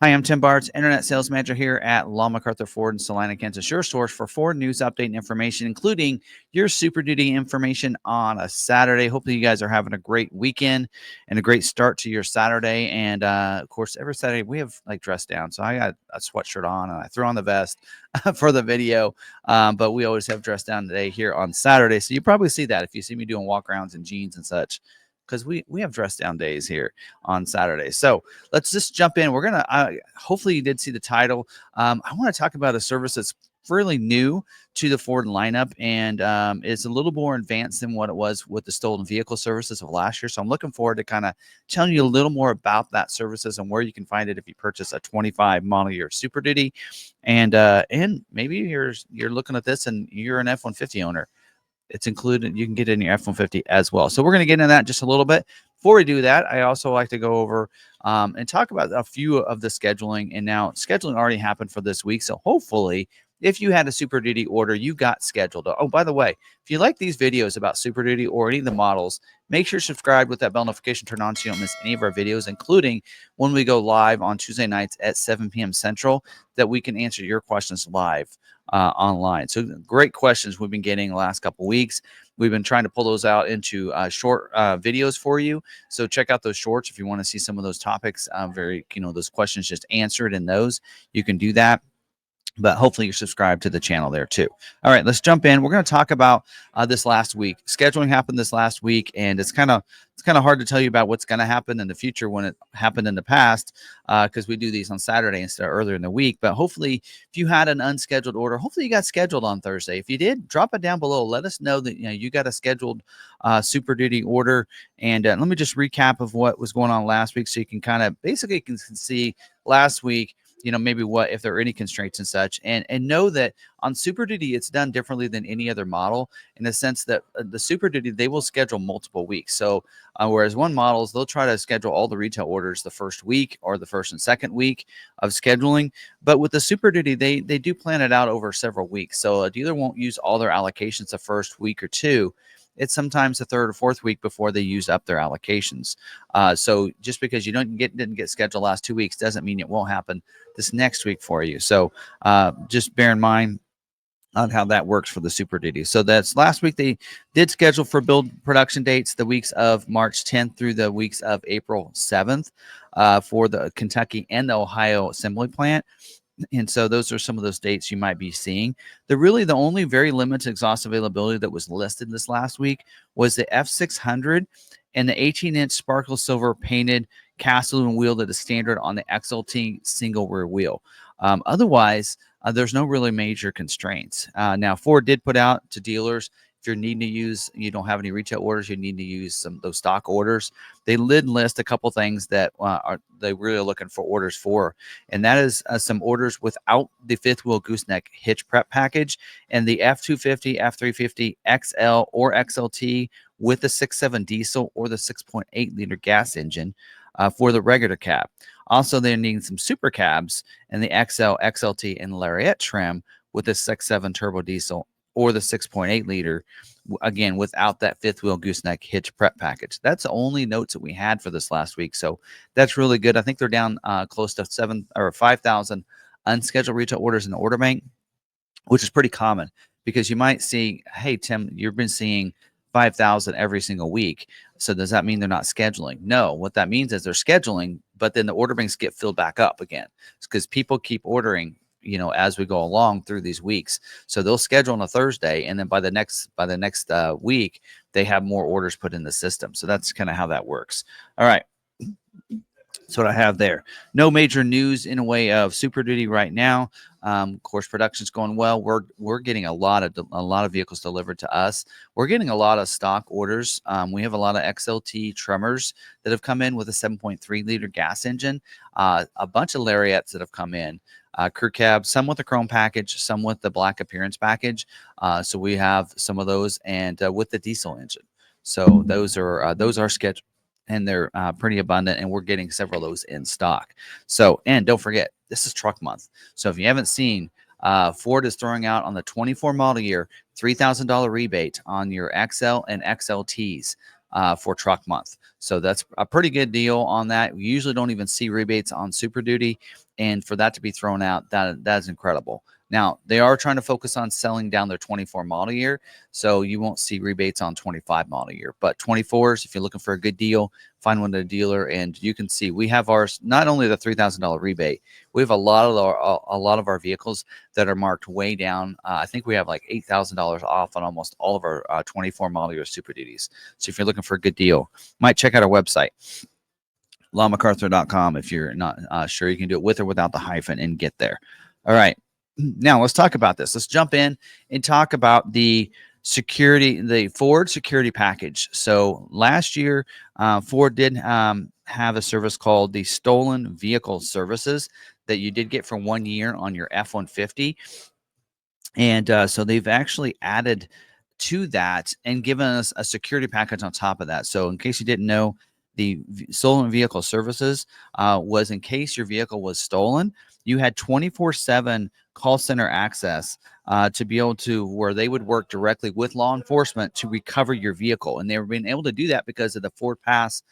Hi, I'm Tim Bartz, Internet Sales Manager here at McArthur Ford in Salina, Kansas, your source for Ford news update and information, including your Super Duty information on a Saturday. Hopefully, you guys are having a great weekend and a great start to your Saturday. And of course, every Saturday we have like dress down. So I got a sweatshirt on and I threw on the vest for the video. But we always have dress down today here on Saturday. So you probably see that if you see me doing walk arounds in jeans and such, because we have dress down days here on Saturday. So let's just jump in. We're gonna hopefully you did see the title. I want to talk about a service that's fairly new to the Ford lineup, and it's a little more advanced than what it was with the stolen vehicle services of last year. So I'm looking forward to kind of telling you a little more about that services and where you can find it if you purchase a 25 model year Super Duty, and maybe you're looking at this and you're an F-150 owner. It's included. You can get it in your F-150 as well. So we're going to get into that just a little bit. Before we do that, I also like to go over and talk about a few of the scheduling. And now scheduling already happened for this week. So hopefully, if you had a Super Duty order, you got scheduled. Oh, by the way, if you like these videos about Super Duty or any of the models, make sure you're subscribed with that bell notification turned on so you don't miss any of our videos, including when we go live on Tuesday nights at 7 p.m. Central, that we can answer your questions live online. So great questions we've been getting the last couple weeks. We've been trying to pull those out into short videos for you. So check out those shorts if you want to see some of those topics. Those questions just answered in those. You can do that. But hopefully you're subscribed to the channel there too. All right, let's jump in. We're going to talk about this last week. Scheduling happened this last week, and it's kind of hard to tell you about what's going to happen in the future when it happened in the past, because we do these on Saturday instead of earlier in the week. But hopefully, if you had an unscheduled order, hopefully you got scheduled on Thursday. If you did, drop it down below. Let us know that you got a scheduled Super Duty order. And let me just recap of what was going on last week, so you can kind of basically can see last week, maybe what if there are any constraints and such, and know that on Super Duty it's done differently than any other model, in the sense that the Super Duty, they will schedule multiple weeks. So whereas one models, they'll try to schedule all the retail orders the first week or the first and second week of scheduling, but with the Super Duty, they do plan it out over several weeks. So a dealer won't use all their allocations the first week or two. It's sometimes the third or fourth week before they use up their allocations. So just because you didn't get scheduled last 2 weeks doesn't mean it won't happen this next week for you. So just bear in mind on how that works for the Super Duty. So that's last week. They did schedule for build production dates the weeks of March 10th through the weeks of April 7th for the Kentucky and the Ohio assembly plant. And so those are some of those dates you might be seeing. The only very limited exhaust availability that was listed this last week was the F600 and the 18-inch sparkle silver painted cast aluminum wheel that is standard on the XLT single rear wheel. Otherwise, there's no really major constraints. Now, Ford did put out to dealers, if you're needing to use, you don't have any retail orders, you need to use some of those stock orders. They did list a couple things that they really looking for orders for, and that is some orders without the fifth wheel gooseneck hitch prep package and the F250, F350 XL or XLT with the 6.7 diesel or the 6.8 liter gas engine for the regular cab. Also, they're needing some super cabs and the XL, XLT, and Lariat trim with the 6.7 turbo diesel or the 6.8 liter, again, without that fifth wheel gooseneck hitch prep package. That's the only notes that we had for this last week. So that's really good. I think they're down close to 5,000 unscheduled retail orders in the order bank, which is pretty common, because you might see, hey, Tim, you've been seeing 5,000 every single week. So does that mean they're not scheduling? No, what that means is they're scheduling, but then the order banks get filled back up again. It's because people keep ordering, as we go along through these weeks. So they'll schedule on a Thursday, and then by the next week, they have more orders put in the system. So that's kind of how that works. All right. That's what I have there. No major news in a way of Super Duty right now. Of course, production's going well. We're getting a lot of vehicles delivered to us. We're getting a lot of stock orders. We have a lot of XLT Tremors that have come in with a 7.3 liter gas engine. A bunch of Lariats that have come in. Crew cab, some with the chrome package, some with the black appearance package. So we have some of those, and with the diesel engine. So those are scheduled, and they're pretty abundant, and we're getting several of those in stock. So, and don't forget, this is truck month. So if you haven't seen, Ford is throwing out on the 24 model year $3,000 rebate on your XL and XLTs. for truck month. So that's a pretty good deal on that. We usually don't even see rebates on Super Duty, and for that to be thrown out, that is incredible. Now, they are trying to focus on selling down their 24 model year, so you won't see rebates on 25 model year. But 24s, if you're looking for a good deal, find one at a dealer, and you can see we have ours, not only the $3,000 rebate, we have a lot of our vehicles that are marked way down. I think we have like $8,000 off on almost all of our 24 model year Super Duties. So if you're looking for a good deal, might check out our website, McArthur.com. If you're not sure, you can do it with or without the hyphen and get there. All right. Now let's talk about this. Let's jump in and talk about the Ford security package. So last year, Ford did have a service called the Stolen Vehicle Services that you did get for 1 year on your F-150. And so they've actually added to that and given us a security package on top of that. So in case you didn't know, the Stolen Vehicle Services was in case your vehicle was stolen, you had 24/7 call center access to be able to where they would work directly with law enforcement to recover your vehicle. And they were being able to do that because of the Ford Pass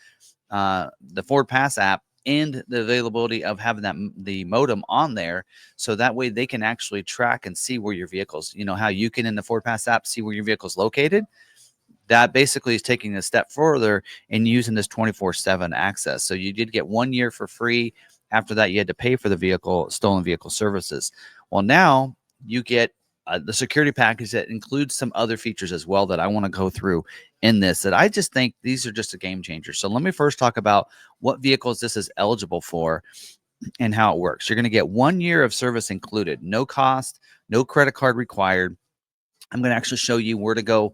app and the availability of having the modem on there, so that way they can actually track and see where your vehicles, how you can in the Ford Pass app see where your vehicle's located. That basically is taking a step further and using this 24/7 access. So you did get 1 year for free. After that, you had to pay for the Stolen Vehicle Services. Well, now you get the security package that includes some other features as well that I want to go through in this, that I just think these are just a game changer. So let me first talk about what vehicles this is eligible for and how it works. You're going to get 1 year of service included, no cost, no credit card required. I'm going to actually show you where to go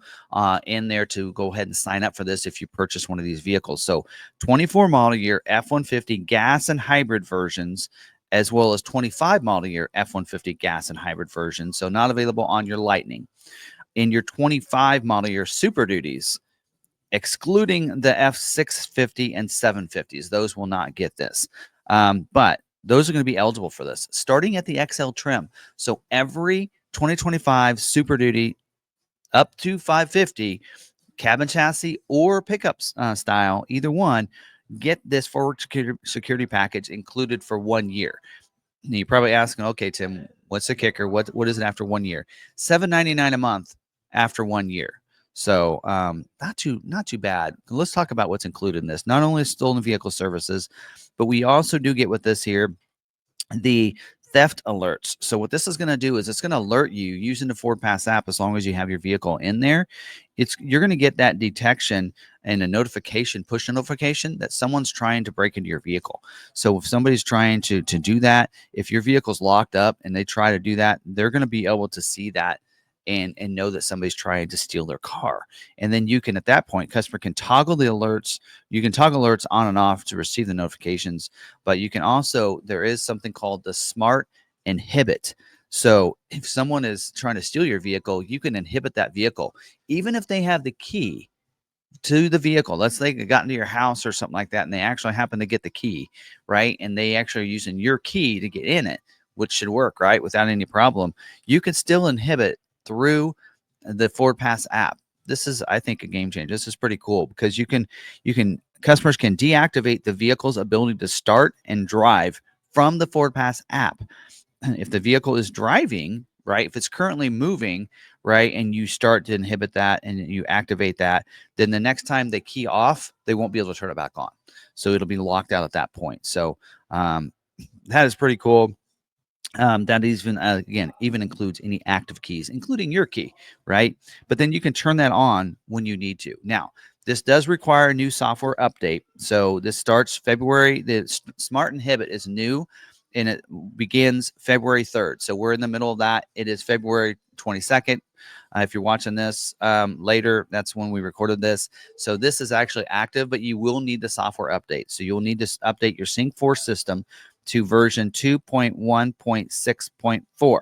in there to go ahead and sign up for this if you purchase one of these vehicles. So 24 model year F-150 gas and hybrid versions, as well as 25 model year F-150 gas and hybrid versions. So not available on your Lightning. In your 25 model year Super Duties, excluding the F650 and 750s, those will not get this. But those are going to be eligible for this, starting at the XL trim. So every 2025 Super Duty up to 550 cabin chassis or pickup style, either one, get this forward security package included for 1 year. Now you're probably asking, okay, Tim, what's the kicker? What is it after 1 year? $7.99 a month after 1 year. So not too bad. Let's talk about what's included in this. Not only stolen vehicle services, but we also do get with this here the theft alerts. So what this is going to do is it's going to alert you using the Ford Pass app. As long as you have your vehicle in there, you're going to get that detection and a notification, push notification that someone's trying to break into your vehicle. So if somebody's trying to do that, if your vehicle's locked up and they try to do that, they're going to be able to see that and know that somebody's trying to steal their car. And then you can, at that point, customer can toggle the alerts. You can toggle alerts on and off to receive the notifications, but you can also, there is something called the Smart Inhibit. So if someone is trying to steal your vehicle, you can inhibit that vehicle, even if they have the key to the vehicle. Let's say they got into your house or something like that, and they actually happen to get the key, right? And they actually are using your key to get in it, which should work, right? Without any problem. You can still inhibit through the Ford Pass app. This is, I think, a game changer. This is pretty cool because customers can deactivate the vehicle's ability to start and drive from the Ford Pass app. If the vehicle is driving, right, if it's currently moving, right, and you start to inhibit that and you activate that, then the next time they key off, they won't be able to turn it back on. So it'll be locked out at that point. So that is pretty cool. That even even includes any active keys, including your key, right? But then you can turn that on when you need to. Now, this does require a new software update. So this starts February. The Smart Inhibit is new, and it begins February 3rd. So we're in the middle of that. It is February 22nd. If you're watching this later, that's when we recorded this. So this is actually active, but you will need the software update. So you'll need to update your Sync 4 system to version 2.1.6.4.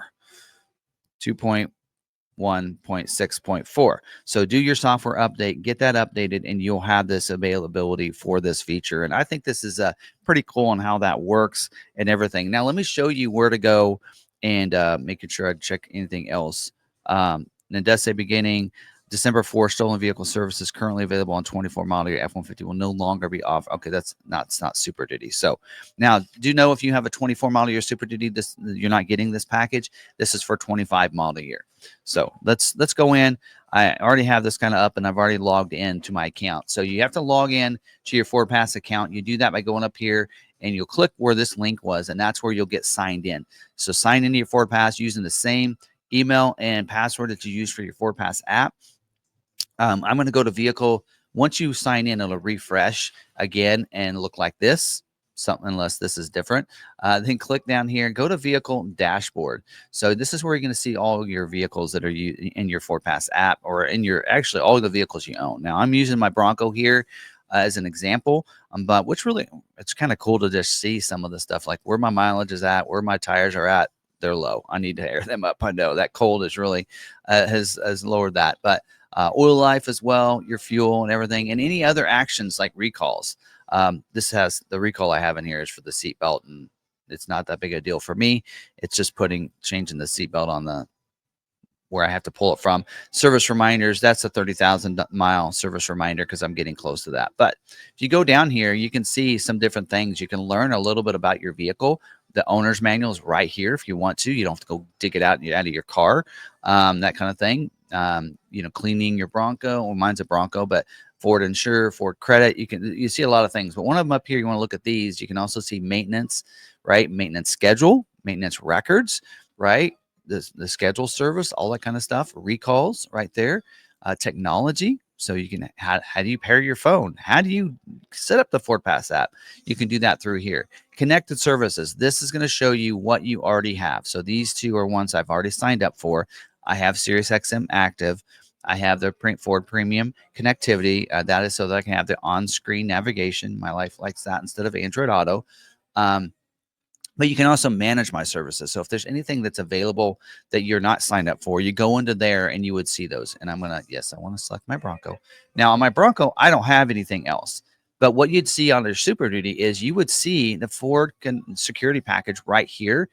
2.1.6.4. So do your software update, get that updated, and you'll have this availability for this feature. And I think this is pretty cool on how that works and everything. Now, let me show you where to go and making sure I check anything else. And it does say beginning December 4, stolen vehicle services currently available on 24 model year F-150 will no longer be offered. Okay, it's not Super Duty. So now, do know if you have a 24 model year Super Duty, you're not getting this package. This is for 25 model year. So let's go in. I already have this kind of up, and I've already logged in to my account. So you have to log in to your FordPass account. You do that by going up here, and you'll click where this link was, and that's where you'll get signed in. So sign into your FordPass using the same email and password that you use for your FordPass app. I'm going to go to vehicle. Once you sign in, it'll refresh again and look like this. Something, unless this is different. Then click down here and go to vehicle dashboard. So this is where you're going to see all your vehicles that are in your FordPass app, or in your, actually all the vehicles you own. Now I'm using my Bronco here as an example, but which really, it's kind of cool to just see some of the stuff, like where my mileage is at, where my tires are at. They're low. I need to air them up. I know that cold is really has lowered that, but oil life as well, your fuel and everything, and any other actions like recalls. This has the recall I have in here is for the seatbelt, and it's not that big a deal for me. It's just changing the seatbelt on the where I have to pull it from. Service reminders, that's a 30,000 mile service reminder because I'm getting close to that. But if you go down here, you can see some different things. You can learn a little bit about your vehicle. The owner's manual is right here if you want to. You don't have to go dig it out of your car, that kind of thing. Cleaning your Bronco. Well, mine's a Bronco, but Ford Insure, Ford Credit. You see a lot of things, but one of them up here, you want to look at these. You can also see maintenance, right? Maintenance schedule, maintenance records, right? The schedule service, all that kind of stuff. Recalls right there. Technology. So you can, how do you pair your phone? How do you set up the FordPass app? You can do that through here. Connected services. This is going to show you what you already have. So these two are ones I've already signed up for. I have SiriusXM active. I have the Ford Premium connectivity. That is so that I can have the on-screen navigation. My life likes that instead of Android Auto. But you can also manage my services. So if there's anything that's available that you're not signed up for, you go into there and you would see those. And I want to select my Bronco. Now on my Bronco, I don't have anything else. But what you'd see on their Super Duty is you would see the Ford security package right here.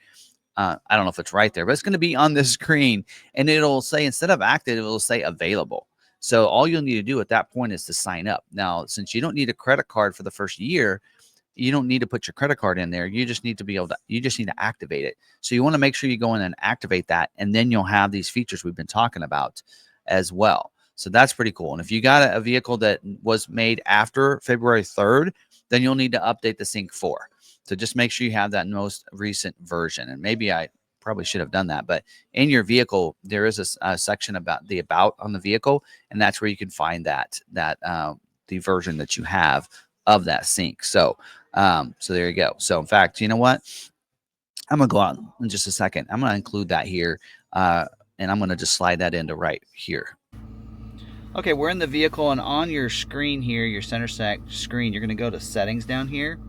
I don't know if it's right there, but it's going to be on the screen. And it'll say, instead of active, it will say available. So all you'll need to do at that point is to sign up. Now, since you don't need a credit card for the first year, you don't need to put your credit card in there. You just need to activate it. So you want to make sure you go in and activate that, and then you'll have these features we've been talking about as well. So that's pretty cool. And if you got a vehicle that was made after February 3rd, then you'll need to update the Sync 4. So just make sure you have that most recent version. And maybe I probably should have done that, but in your vehicle, there is a section about on the vehicle, and that's where you can find the version that you have of that sync. So there you go. So in fact, you know what? I'm going to go out in just a second. I'm going to include that here, and I'm going to just slide that into right here. Okay, we're in the vehicle, and on your screen here, your center screen, you're going to go to settings down here,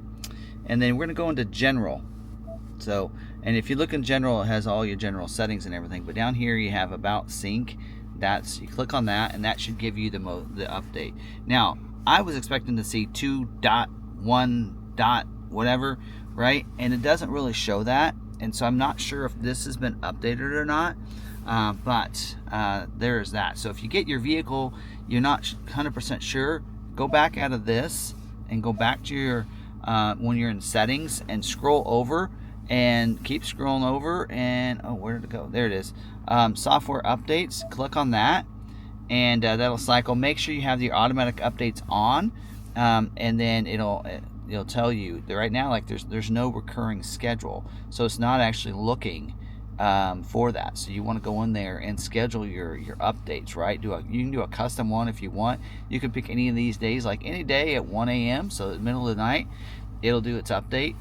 and then we're going to go into general. So, and if you look in general, it has all your general settings and everything, but down here you have about sync. You click on that, and that should give you the update. Now, I was expecting to see 2.1. whatever, right? And it doesn't really show that, and so I'm not sure if this has been updated or not, but there's that. So if you get your vehicle, you're not 100% sure, go back out of this and go back to your when you're in settings, and scroll over and keep scrolling over, and where did it go? There it is. Software updates, click on that, and that'll cycle. Make sure you have the automatic updates on, and then it'll tell you that right now, like there's no recurring schedule, so it's not actually looking for that. So you want to go in there and schedule your updates, right? You can do a custom one if you want. You can pick any of these days, like any day at 1 a.m. so in the middle of the night it'll do its update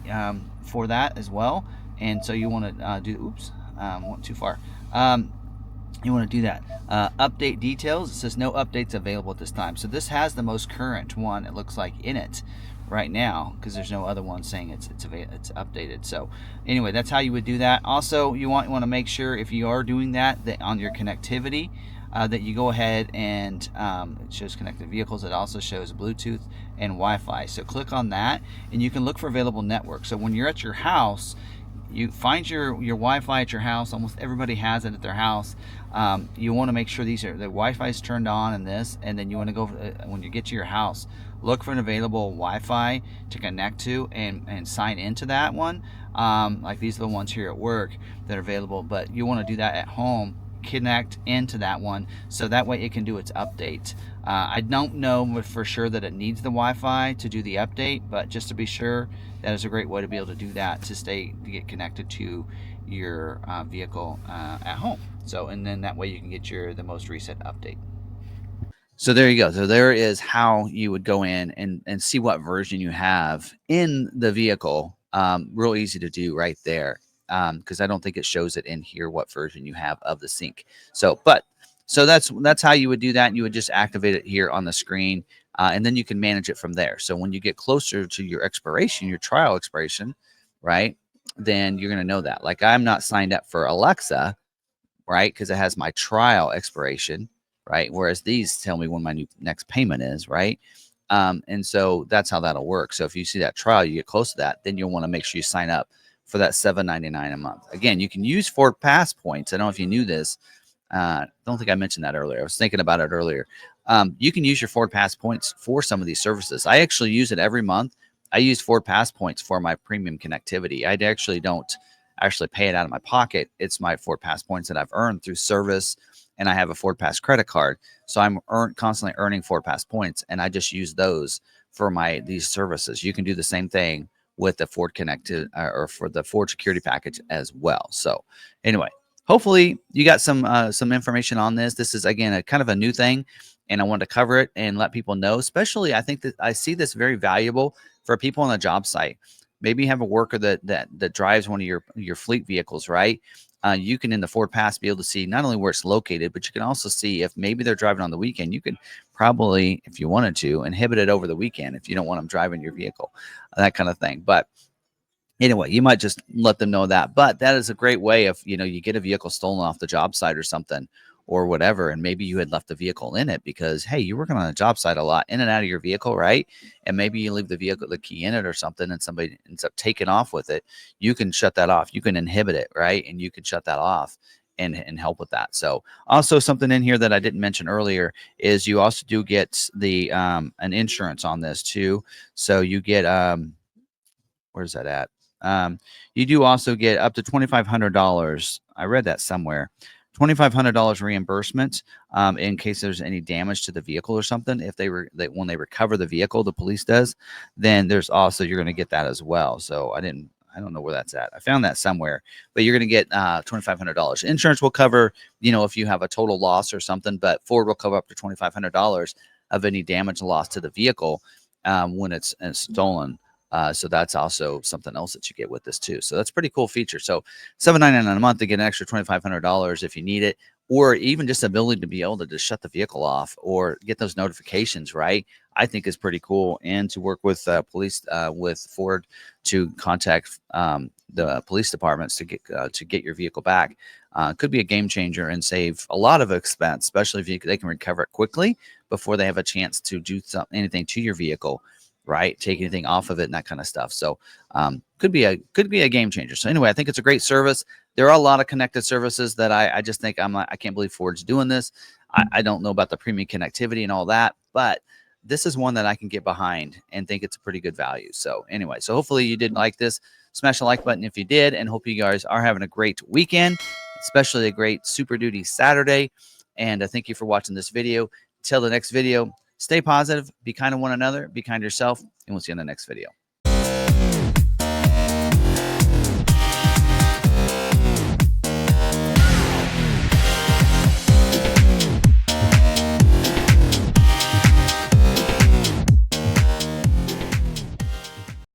for that as well. And so you want to do went too far. You want to do that. Update details. It says no updates available at this time. So this has the most current one, it looks like, in it right now, because there's no other one saying it's updated. So anyway, that's how you would do that. Also, you want to make sure, if you are doing that on your connectivity, that you go ahead and it shows connected vehicles. It also shows Bluetooth and Wi-Fi. So click on that, and you can look for available networks. So when you're at your house, you find your Wi-Fi at your house. Almost everybody has it at their house. You want to make sure the Wi-Fi is turned on in this, and then you want to go when you get to your house, look for an available Wi-Fi to connect to and sign into that one. Like these are the ones here at work that are available, but you want to do that at home. Connect into that one so that way it can do its update. I don't know for sure that it needs the Wi-Fi to do the update, but just to be sure, that is a great way to be able to do that to get connected to your vehicle at home. So, and then that way you can get the most recent update. So there you go. So there is how you would go in and see what version you have in the vehicle. Real easy to do right there, because I don't think it shows it in here what version you have of the sync. So, so that's how you would do that. And you would just activate it here on the screen, and then you can manage it from there. So when you get closer to your expiration, your trial expiration, right, then you're going to know that. Like I'm not signed up for Alexa, right, because it has my trial expiration, right? Whereas these tell me when my next payment is, right? And so that's how that'll work. So if you see that trial, you get close to that, then you'll want to make sure you sign up for that $7.99 a month. Again, you can use Ford Pass points. I don't know if you knew this. Don't think I mentioned that earlier. I was thinking about it earlier. You can use your Ford Pass points for some of these services. I actually use it every month. I use Ford Pass points for my premium connectivity. I actually don't pay it out of my pocket. It's my Ford Pass points that I've earned through service, and I have a Ford Pass credit card. So I'm constantly earning Ford Pass points, and I just use those for these services. You can do the same thing with the Ford Connected or for the Ford Security Package as well. So anyway, hopefully you got some information on this. This is again a kind of a new thing, and I wanted to cover it and let people know. Especially, I think that I see this very valuable for people on a job site. Maybe you have a worker that drives one of your fleet vehicles, right? You can in the Ford Pass be able to see not only where it's located, but you can also see if maybe they're driving on the weekend. You could probably, if you wanted to, inhibit it over the weekend if you don't want them driving your vehicle, that kind of thing. But anyway, you might just let them know that. But that is a great way if you get a vehicle stolen off the job site or something or whatever, and maybe you had left the vehicle in it because hey, you're working on a job site a lot, in and out of your vehicle, right? And maybe you leave the key in it or something, and somebody ends up taking off with it. You can shut that off. You can inhibit it, right? And you can shut that off and help with that. So also something in here that I didn't mention earlier is you also do get the an insurance on this too. So you get where's that at? You do also get up to $2,500. I read that somewhere. $2,500 reimbursement in case there's any damage to the vehicle or something. If when they recover the vehicle, the police does, then there's also you're going to get that as well. So I don't know where that's at. I found that somewhere, but you're going to get $2,500. Insurance will cover, if you have a total loss or something, but Ford will cover up to $2,500 of any damage loss to the vehicle when it's stolen. So that's also something else that you get with this too. So that's a pretty cool feature. So $7.99 a month to get an extra $2,500 if you need it, or even just the ability to be able to just shut the vehicle off or get those notifications, right? I think is pretty cool. And to work with police, with Ford to contact the police departments to get your vehicle back could be a game changer and save a lot of expense, especially if they can recover it quickly before they have a chance to do anything to your vehicle. Right, take anything off of it and that kind of stuff. So could be a game changer. So anyway, I think it's a great service. There are a lot of connected services that I just think I can't believe Ford's doing this. I don't know about the premium connectivity and all that, but this is one that I can get behind and think it's a pretty good value. So anyway, so hopefully you did like this. Smash the like button if you did, and hope you guys are having a great weekend, especially a great Super Duty Saturday. And thank you for watching this video. Till the next video. Stay positive, be kind to one another, be kind to yourself, and we'll see you in the next video.